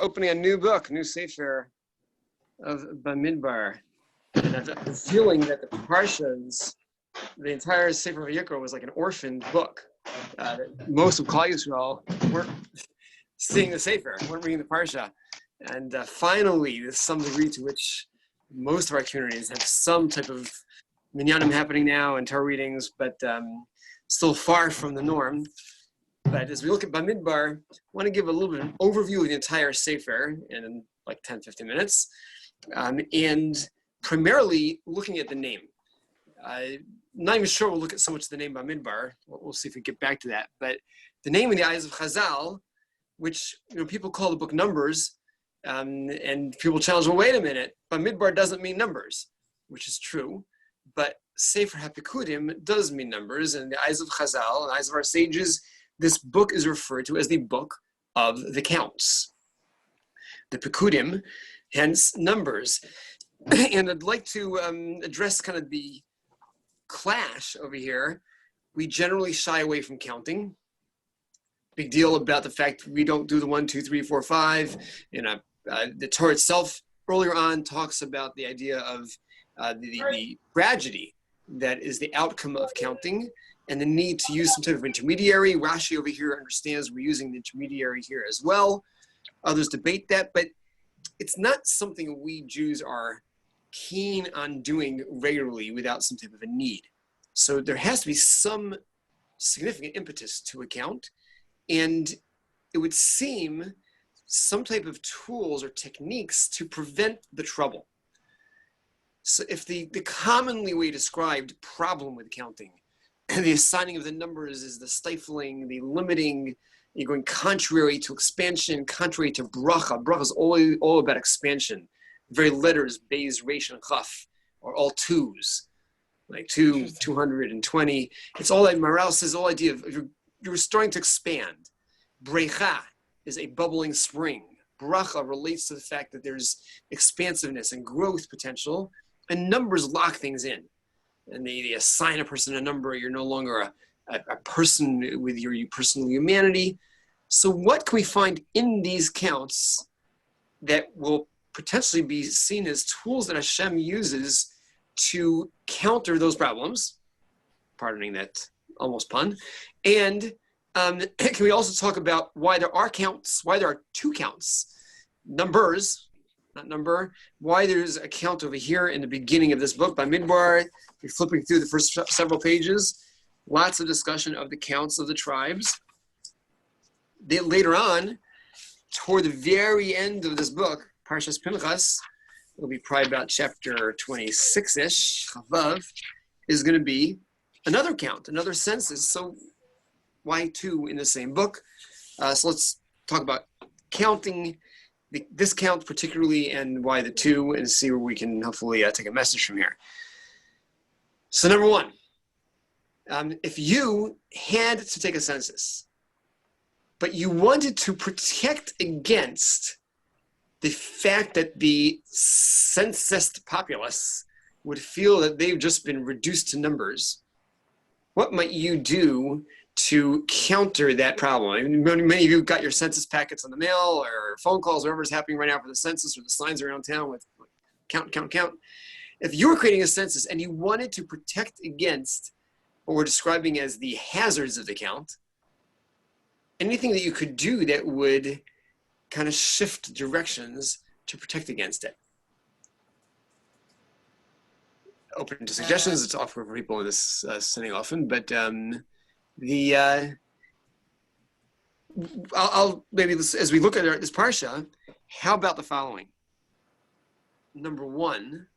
Opening a new book, new sefer of Bamidbar, and I've the feeling that the Parashas, the entire Sefer of Yikra was like an orphaned book. Most of Kollel Yisrael weren't seeing the sefer, weren't reading the Parsha, and finally, there's some degree to which most of our communities have some type of minyanim happening now and Torah readings, but still far from the norm. But as we look at Bamidbar, I want to give a little bit of an overview of the entire Sefer in like 10, 15 minutes. And primarily looking at the name. Not even sure we'll look at so much the name Bamidbar. We'll see if we get back to that. But the name in the eyes of Chazal, which people call the book Numbers, and people challenge, well, wait a minute, Bamidbar doesn't mean numbers, which is true. But Sefer HaPikudim does mean numbers. And in the eyes of Chazal, in the eyes of our sages, this book is referred to as the book of the counts. The Pikudim, hence numbers. And I'd like to address kind of the clash over here. We generally shy away from counting. Big deal about the fact we don't do the 1, 2, 3, 4, 5. The Torah itself earlier on talks about the idea of the tragedy that is the outcome of counting and the need to use some type of intermediary. Rashi over here understands we're using the intermediary here as well. Others debate that, but it's not something we Jews are keen on doing regularly without some type of a need. So there has to be some significant impetus to a count, and it would seem some type of tools or techniques to prevent the trouble. So if the commonly way described problem with counting, the assigning of the numbers is the stifling, the limiting, you're going contrary to expansion, contrary to bracha. Bracha is all about expansion. The very letters, Beis, Reish, and Chaf, are all twos, like 2, 220. It's all like Maral says, the whole idea of you're starting to expand. Brecha is a bubbling spring. Bracha relates to the fact that there's expansiveness and growth potential, and numbers lock things in. And they assign a person a number, you're no longer a person with your personal humanity. So what can we find in these counts that will potentially be seen as tools that Hashem uses to counter those problems? Pardoning that almost pun. And can we also talk about why there are counts, why there are 2 counts, numbers, not number, why there's a count over here in the beginning of this book by Bamidbar. You're flipping through the first several pages, lots of discussion of the counts of the tribes. Then later on, toward the very end of this book, Parashas Pinchas, it'll be probably about chapter 26-ish, Chavav, is going to be another count, another census. So why 2 in the same book? So let's talk about counting, this count particularly, and why the 2, and see where we can hopefully take a message from here. So number 1, if you had to take a census, but you wanted to protect against the fact that the censused populace would feel that they've just been reduced to numbers, what might you do to counter that problem? I mean, many of you got your census packets in the mail or phone calls, whatever's happening right now for the census, or the signs around town with count, count, count. If you were creating a census and you wanted to protect against what we're describing as the hazards of the count, anything that you could do that would kind of shift directions to protect against it. Open to suggestions. It's offered for people in this setting often, but I'll maybe as we look at this parsha, how about the following? Number 1,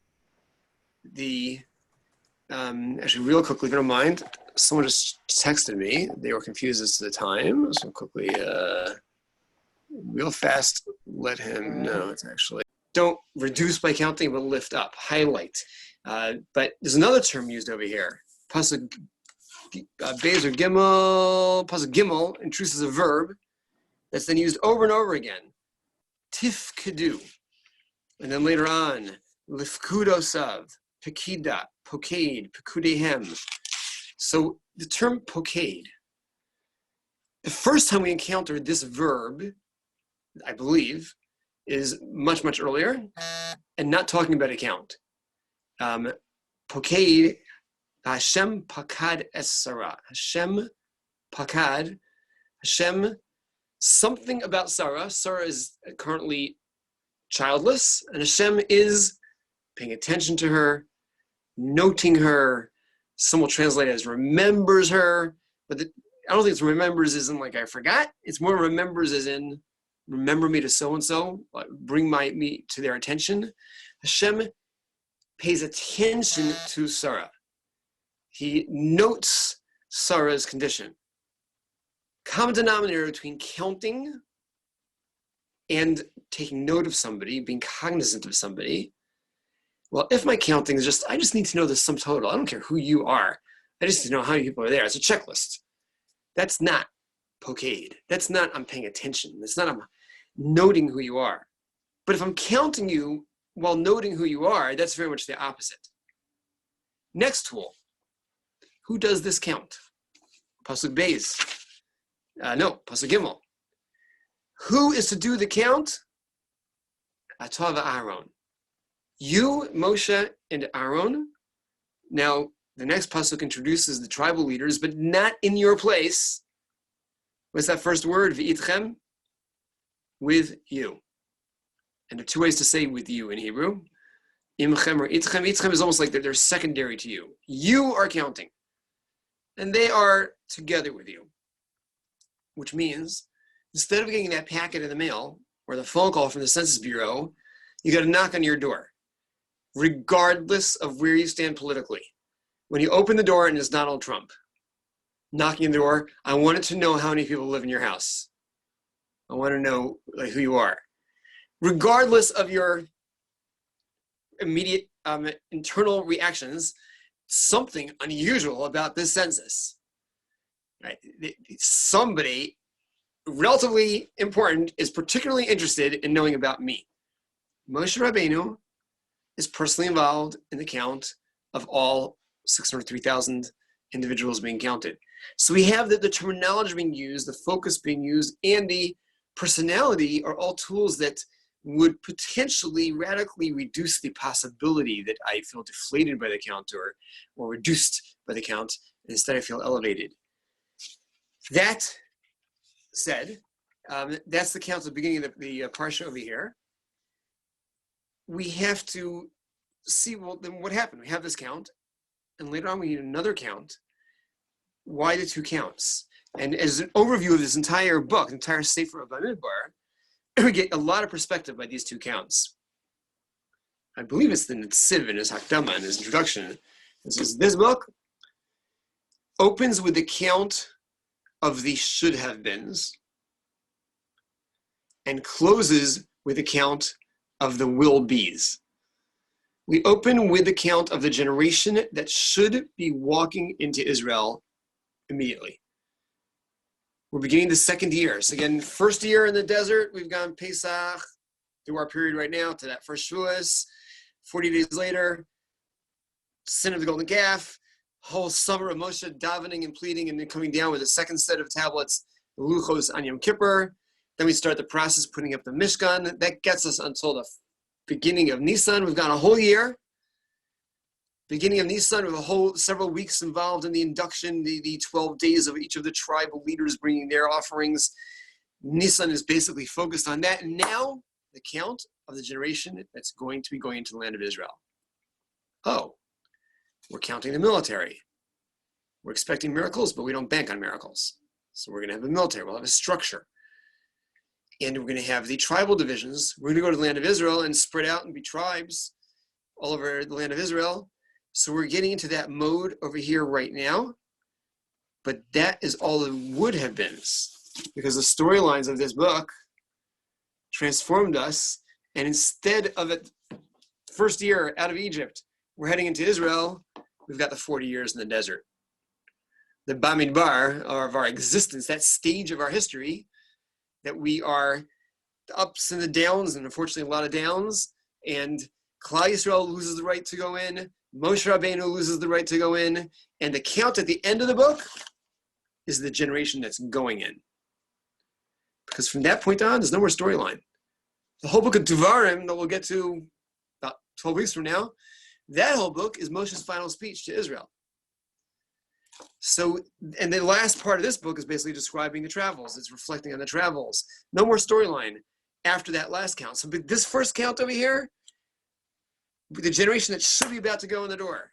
actually real quickly, if you don't mind, someone just texted me. They were confused as to the time, so quickly, real fast, let him know. It's actually, don't reduce by counting, but lift up, highlight. But there's another term used over here, pasuk Beis or Gimel. Pasuk Gimel introduces a verb that's then used over and over again. Tifkedu. And then later on, lifkudosav, pekida, pokade, pekudehem. So the term pokade, the first time we encountered this verb, I believe, is much, much earlier and not talking about a count. Pokeid, Hashem pakad es Sarah. Hashem pakad, Hashem, something about Sarah. Sarah is currently childless, and Hashem is paying attention to her, noting her. Some will translate it as remembers her, but I don't think it's remembers as in like I forgot. It's more remembers as in remember me to so-and-so, bring me to their attention. Hashem pays attention to Sarah. He notes Sarah's condition. Common denominator between counting and taking note of somebody, being cognizant of somebody. Well, if my counting is just, I just need to know the sum total. I don't care who you are. I just need to know how many people are there. It's a checklist. That's not pokeid. That's not I'm paying attention. That's not I'm noting who you are. But if I'm counting you while noting who you are, that's very much the opposite. Next tool. Who does this count? Pasuk Beis. Pasuk Gimel. Who is to do the count? Atah v'Aaron. You, Moshe, and Aaron. Now, the next pasuk introduces the tribal leaders, but not in your place. What's that first word? V'itchem? With you. And there are two ways to say with you in Hebrew. Imchem or itchem. Itchem is almost like they're secondary to you. You are counting. And they are together with you. Which means, instead of getting that packet in the mail or the phone call from the Census Bureau, you got to knock on your door, regardless of where you stand politically. When you open the door and it's Donald Trump knocking on the door, I wanted to know how many people live in your house. I want to know who you are. Regardless of your immediate internal reactions, something unusual about this census. Right? Somebody relatively important is particularly interested in knowing about me. Moshe Rabbeinu is personally involved in the count of all 603,000 individuals being counted. So we have the terminology being used, the focus being used, and the personality are all tools that would potentially radically reduce the possibility that I feel deflated by the count or reduced by the count, and instead I feel elevated. That said, that's the count at the beginning of the parsha over here. We have to see, well, then what happened? We have this count, and later on we need another count. Why the two counts? And as an overview of this entire book, entire Sefer of Bamidbar, we get a lot of perspective by these two counts. I believe it's the Netziv in his Hakdama, in his introduction. It says, this book opens with the count of the should have beens and closes with the count of the will be's. We open with the count of the generation that should be walking into Israel immediately. We're beginning the second year. So again, first year in the desert, we've gone Pesach through our period right now to that first Shavuos. 40 days later, sin of the golden calf, whole summer of Moshe davening and pleading and then coming down with a second set of tablets, the Luchos on Yom Kippur. Then we start the process putting up the Mishkan. That gets us until the beginning of Nisan. We've gone a whole year. Beginning of Nisan with several weeks involved in the induction, the 12 days of each of the tribal leaders bringing their offerings. Nisan is basically focused on that. And now the count of the generation that's going to be going into the land of Israel. Oh, we're counting the military. We're expecting miracles, but we don't bank on miracles. So we're going to have a military. We'll have a structure. And we're going to have the tribal divisions. We're going to go to the land of Israel and spread out and be tribes all over the land of Israel. So we're getting into that mode over here right now. But that is all it would have been. Because the storylines of this book transformed us. And instead of it, first year out of Egypt, we're heading into Israel, we've got the 40 years in the desert. The Bamidbar of our existence, that stage of our history, that we are the ups and the downs, and unfortunately a lot of downs, and Klal Yisrael loses the right to go in, Moshe Rabbeinu loses the right to go in, and the count at the end of the book is the generation that's going in. Because from that point on, there's no more storyline. The whole book of Devarim that we'll get to about 12 weeks from now, that whole book is Moshe's final speech to Israel. So, and the last part of this book is basically describing the travels. It's reflecting on the travels. No more storyline after that last count. So this first count over here, the generation that should be about to go in the door,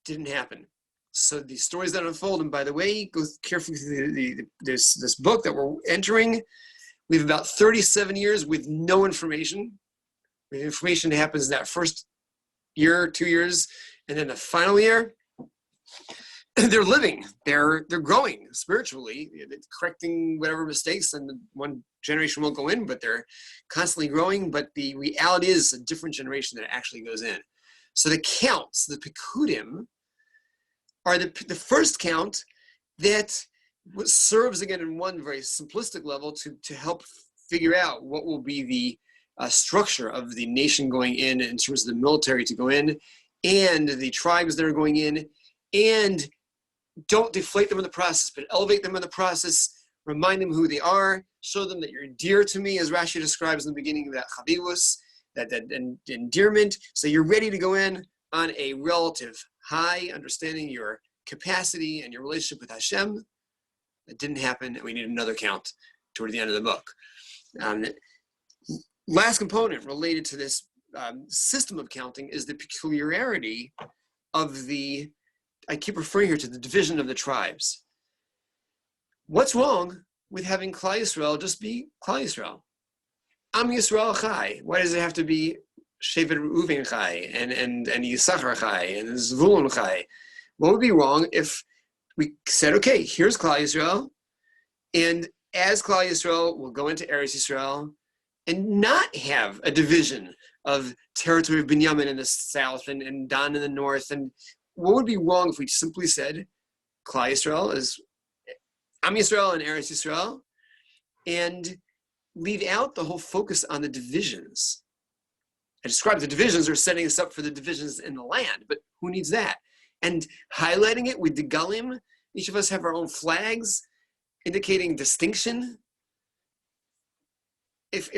didn't happen. So the stories that unfold, and by the way, go carefully through this book that we're entering. We have about 37 years with no information. The information happens in that first year, 2 years, and then the final year. They're living, they're growing spiritually, they're correcting whatever mistakes, and one generation won't go in, but they're constantly growing. But the reality is a different generation that actually goes in. So the counts, the Pekudim, are the first count that serves, again, in one very simplistic level to help figure out what will be the structure of the nation going in terms of the military to go in, and the tribes that are going in, and don't deflate them in the process, but elevate them in the process, remind them who they are, show them that you're dear to me, as Rashi describes in the beginning of that chavivus, that endearment. So you're ready to go in on a relative high, understanding your capacity and your relationship with Hashem. That didn't happen, and we need another count toward the end of the book. Last component related to this system of counting is the peculiarity of I keep referring here to the division of the tribes. What's wrong with having Klal Yisrael just be Klal Yisrael? Am Yisrael Chai. Why does it have to be Shevet Reuven Chai and Yisachar Chai and Zvulun Chai? What would be wrong if we said, okay, here's Klal Yisrael, and as Klal Yisrael, we'll go into Eretz Yisrael and not have a division of territory of Binyamin in the south and Dan in the north. And what would be wrong if we simply said Klal Yisrael is Am Yisrael and Eretz Yisrael, and leave out the whole focus on the divisions? I described the divisions are setting us up for the divisions in the land, but who needs that? And highlighting it with the Galim, each of us have our own flags indicating distinction. If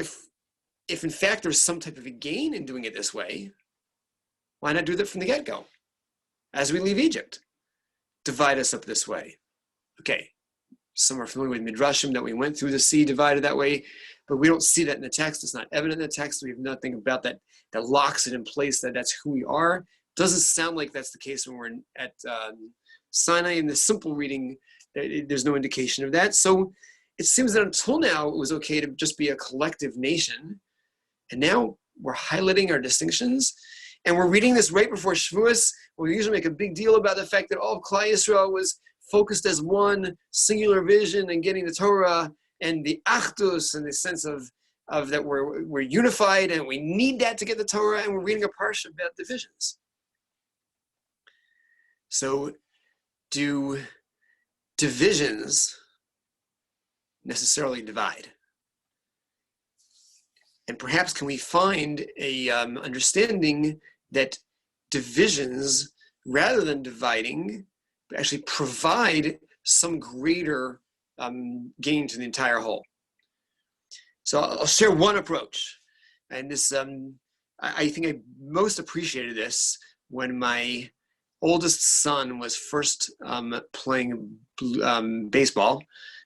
in fact there's some type of a gain in doing it this way, why not do that from the get-go? As we leave Egypt, divide us up this way. Okay, some are familiar with Midrashim that we went through the sea divided that way, but we don't see that in the text. It's not evident in the text. We have nothing about that locks it in place, that's who we are. Doesn't sound like that's the case when we're at Sinai. In the simple reading, there's no indication of that. So it seems that until now, it was okay to just be a collective nation. And now we're highlighting our distinctions. And we're reading this right before Shavuos. We usually make a big deal about the fact that all of Klal Yisrael was focused as one singular vision and getting the Torah, and the Achdus, and the sense of that we're unified and we need that to get the Torah, and we're reading a parsha about divisions. So do divisions necessarily divide? And perhaps can we find a understanding that divisions, rather than dividing, actually provide some greater gain to the entire whole? So I'll share one approach. And this, I think I most appreciated this when my oldest son was first playing baseball.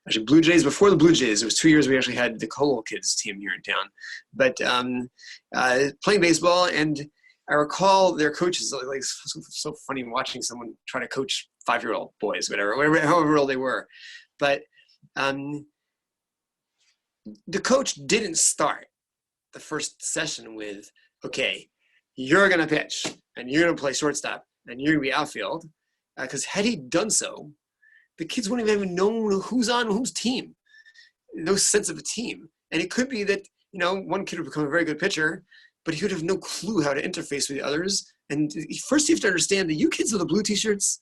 Actually, Blue Jays, before the Blue Jays, it was 2 years we actually had the Kollel kids team here in town. But playing baseball, and I recall their coaches, like so funny watching someone try to coach 5-year-old boys, however old they were. But the coach didn't start the first session with, okay, you're going to pitch, and you're going to play shortstop, and you're going to be outfield. Because had he done so, the kids wouldn't have even known who's on whose team. No sense of a team. And it could be that, one kid would become a very good pitcher, but he would have no clue how to interface with the others. And first you have to understand that you kids with the blue t-shirts,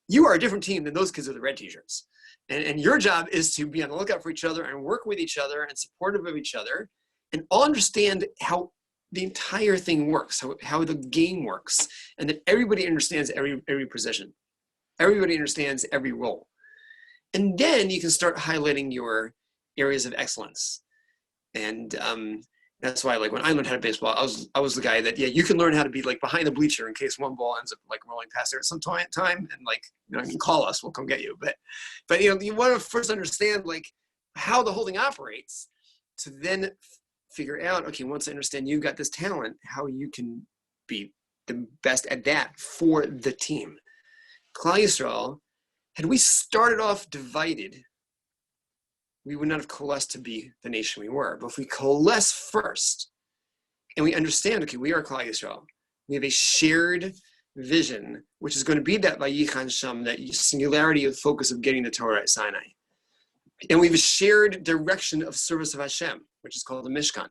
you are a different team than those kids with the red t-shirts. And your job is to be on the lookout for each other and work with each other and supportive of each other, and all understand how the entire thing works, how the game works, and that everybody understands every position. Everybody understands every role. And then you can start highlighting your areas of excellence. And that's why, like, when I learned how to baseball, I was the guy that, yeah, you can learn how to be like behind the bleacher in case one ball ends up like rolling past there at some time, and like, you know, you can call us, we'll come get you. But you know, you want to first understand like how the whole thing operates to then figure out, okay, once I understand you've got this talent, how you can be the best at that for the team. Klal Yisrael, had we started off divided, we would not have coalesced to be the nation we were. But if we coalesce first and we understand, okay, we are Klal Yisrael, we have a shared vision, which is going to be that Vayichan Sham, that singularity of focus of getting the Torah at Sinai. And we have a shared direction of service of Hashem, which is called the Mishkan.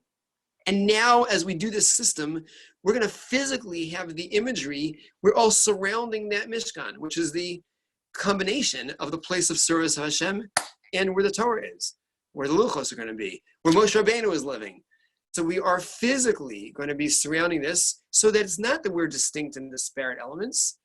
And now, as we do this system, we're going to physically have the imagery. We're all surrounding that Mishkan, which is the combination of the place of service of Hashem and where the Torah is, where the Luchos are going to be, where Moshe Rabbeinu is living. So we are physically going to be surrounding this, so that it's not that we're distinct and disparate elements.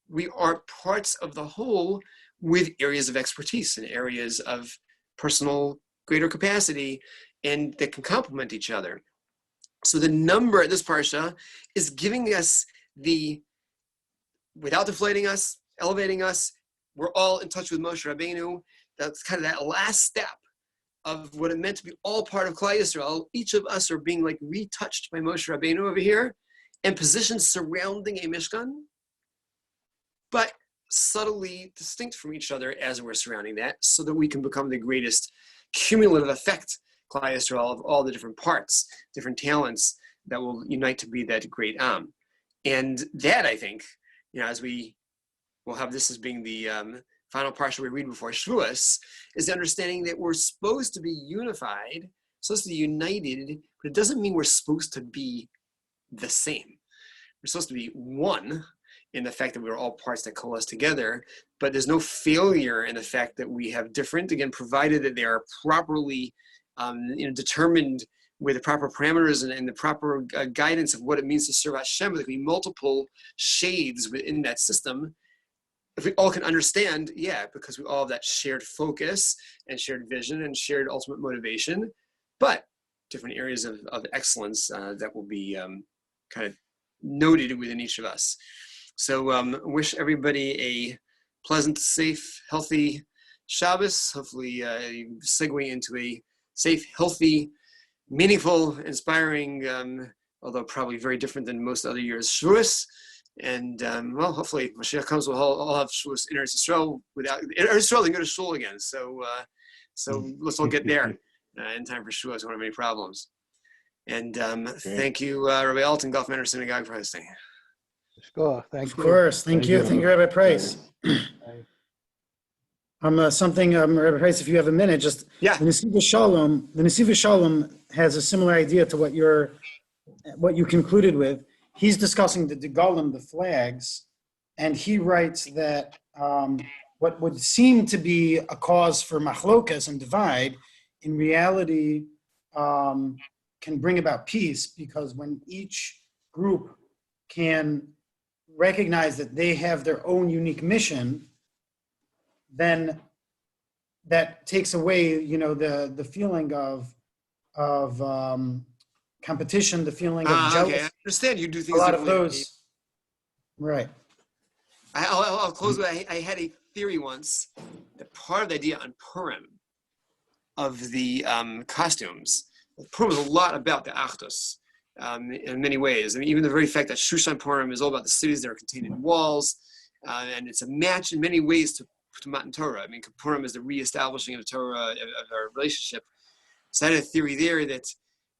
We are parts of the whole with areas of expertise and areas of personal greater capacity, and that can complement each other. So the number at this parsha is giving us without deflating us, elevating us, we're all in touch with Moshe Rabbeinu. That's kind of that last step of what it meant to be all part of Klal Yisrael. Each of us are being like retouched by Moshe Rabbeinu over here and positioned surrounding a Mishkan, but subtly distinct from each other as we're surrounding that, so that we can become the greatest cumulative effect, Klal Yisrael, of all the different parts, different talents that will unite to be that great Am. And that, I think, you know, as we will have this as being the final parsha we read before Shavuos, is the understanding that we're supposed to be unified, supposed to be united, but it doesn't mean we're supposed to be the same. We're supposed to be one in the fact that we're all parts that coalesce together, but there's no failure in the fact that we have different, again, provided that they are properly determined with the proper parameters and the proper guidance of what it means to serve Hashem. There can be multiple shades within that system. If we all can understand, yeah, because we all have that shared focus and shared vision and shared ultimate motivation, but different areas of excellence that will be kind of noted within each of us. So wish everybody a pleasant, safe, healthy Shabbos. Hopefully segue into a safe, healthy, meaningful, inspiring, although probably very different than most other years, Shavuos. And well, hopefully Mashiach comes, we'll all have Shavuos in Eretz Yisrael. Without Eretz Yisrael, they go to shul again. So let's all get there in time for Shavuos. We don't have any problems. And thank you, Rabbi Alton, Gulf Manor Synagogue, for hosting. Thank you. Of course. Thank you. Thank you, Rabbi Preis. Something, Rabbi Preis, if you have a minute, just yeah. The Nesiva Shalom has a similar idea to what you concluded with. He's discussing the Degalim, the flags, and he writes that what would seem to be a cause for machlokas and divide, in reality, can bring about peace, because when each group can recognize that they have their own unique mission, then that takes away, the feeling of competition, the feeling of jealousy. Okay, I understand you do things. A lot of those, right? I'll close with I had a theory once that part of the idea on Purim of the costumes. Purim is a lot about the Achdus. In many ways. I mean, even the very fact that Shushan Purim is all about the cities that are contained in walls, and it's a match in many ways to Matan Torah. I mean, Purim is the reestablishing of Torah, of our relationship. So I had a theory there that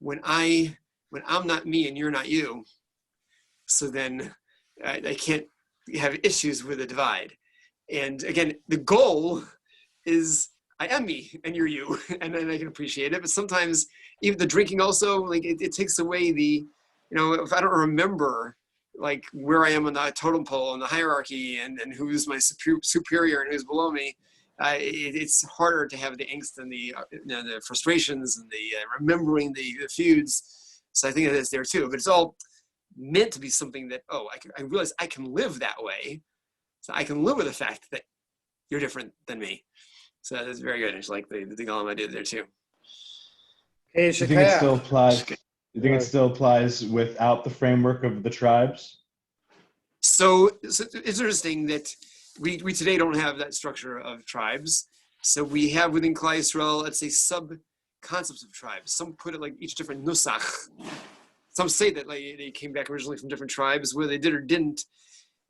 when I'm not me and you're not you, so then I can't have issues with a divide. And again, the goal is I am me and you're you, and then I can appreciate it. But sometimes even the drinking also, like it takes away the, if I don't remember like where I am on the totem pole and the hierarchy and who's my superior and who's below me, it's harder to have the angst and the frustrations and the remembering the feuds. So I think it's there too, but it's all meant to be something that, I realize I can live that way. So I can live with the fact that you're different than me. So that's very good. It's like the Golem I did there too. Okay, Do you think it still Shekayach. applies? Do you think it still applies without the framework of the tribes? So it's interesting that we today don't have that structure of tribes. So we have within Klal Yisrael, let's say, sub-concepts of tribes. Some put it like each different nusach. Some say that like they came back originally from different tribes, whether they did or didn't.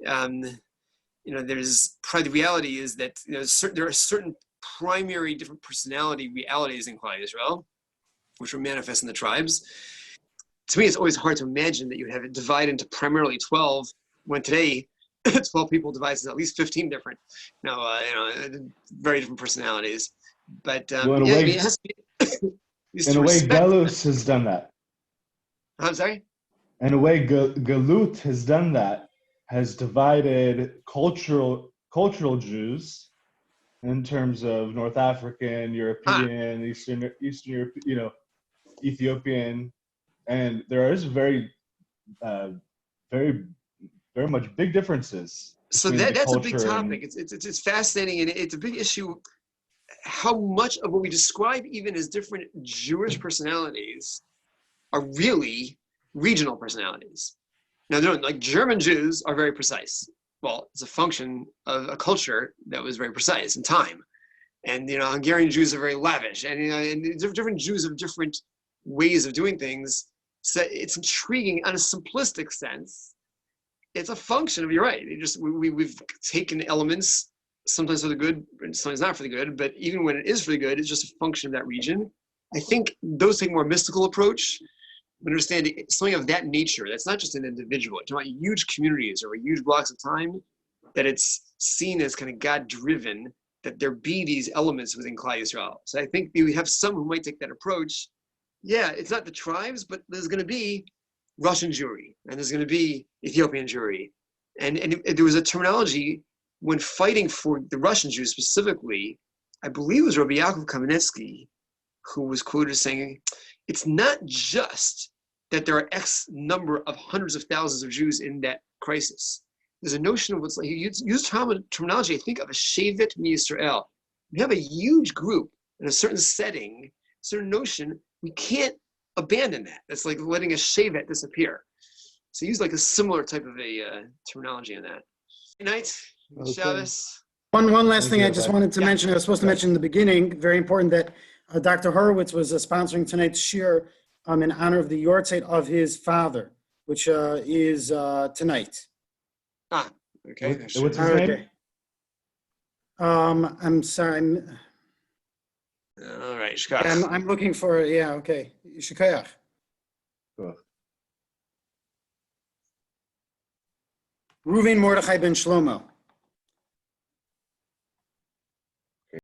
There's probably the reality is that there are certain primary different personality realities in Klal Yisrael, which are manifest in the tribes. To me, it's always hard to imagine that you have it divide into primarily 12, when today 12 people divides into at least 15 different, very different personalities. But Well, it has to be in a way, Galus has done that. I'm sorry? In a way, Galut has done that, has divided cultural Jews in terms of North African, European, Eastern Europe, Ethiopian, and there is very much big differences. So that's a big topic. It's fascinating, and it's a big issue. How much of what we describe even as different Jewish personalities are really regional personalities? Now, like German Jews are very precise. Well, it's a function of a culture that was very precise in time. And Hungarian Jews are very lavish, and different Jews have different ways of doing things. So it's intriguing on a simplistic sense. It's a function of, you're right. We've taken elements, sometimes for the good, and sometimes not for the good. But even when it is for the good, it's just a function of that region. I think those take a more mystical approach. Understanding something of that nature, that's not just an individual. It's about huge communities or huge blocks of time, that it's seen as kind of God-driven, that there be these elements within Klal Yisrael. So I think we have some who might take that approach. Yeah, it's not the tribes, but there's going to be Russian Jewry, and there's going to be Ethiopian Jewry. And there was a terminology when fighting for the Russian Jews specifically. I believe it was Rabbi Yaakov Kamenetsky who was quoted as saying, it's not just that there are X number of hundreds of thousands of Jews in that crisis. There's a notion of what's like, you use terminology, I think, of a shevet miYisrael. You have a huge group in a certain setting, certain notion, we can't abandon that. That's like letting a shevet disappear. So use like a similar type of a terminology in that. Good night, Shabbos. One last thing I just wanted to Yeah. mention, I was supposed to mention in the beginning, very important that Dr. Horowitz was sponsoring tonight's shiur in honor of the Yortzeit of his father, which is tonight. Okay. What's his name? I'm sorry. All right, I'm looking for, okay. Shekayach. Cool. Reuven Mordechai ben Shlomo.